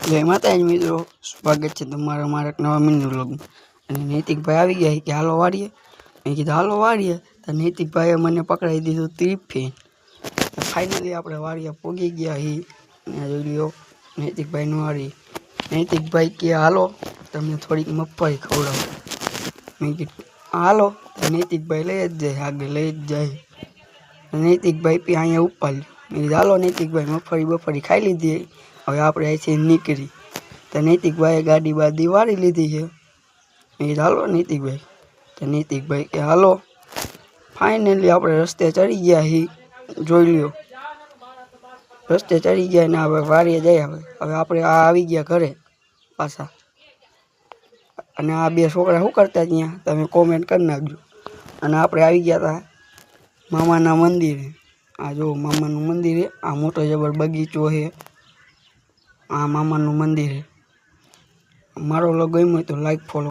જય માતાજી મિત્રો, સ્વાગત છે તમારા અમારા એક નવા મિની વ્લોગમાં। અને નૈતિકભાઈ આવી ગયા કે હાલો વાડીએ। મેં કીધું હાલો વાડીએ, તો નૈતિકભાઈએ મને પકડાવી દીધું ત્રીફી। ફાઇનલી આપણે વાડીએ પહોંચી ગયા હી। અને જોઈ લ્યો નૈતિકભાઈનું વાડી। નૈતિકભાઈ કે હાલો તમને થોડીક મગફળી ખવડાવો। મેં કીધું હાલો, નૈતિકભાઈ લઈ જ જાય, આગળ લઈ જ જાય। નૈતિકભાઈ પી અહીંયા ઉપાડ્યું। મેં કીધું હાલો નૈતિકભાઈ મગફળી ખાઈ લીધી, હવે આપણે અહીંથી નીકળી। તો નૈતિકભાઈએ ગાડી બાડી વાળી લીધી છે। મેં કીધું હાલો નૈતિકભાઈ, તો નૈતિકભાઈ કે હાલો। ફાઇનલી આપણે રસ્તે ચડી ગયા હી, જોઈ લ્યો રસ્તે ચડી ગયા ને હવે વાડીએ જઈ। હવે આપણે આ આવી ગયા ઘરે પાછા। અને આ બે છોકરા શું કરતા ત્યાં તમે કોમેન્ટ કરી નાખજો। અને આપણે આવી ગયા હતા મામાના મંદિરે। આ જો મામાનું મંદિર છે, આ મોટો જબર બગીચો છે, આ મામાનું મંદિર છે। મારો વ્લોગ ગમ્યો હોય તો લાઈક ફોલો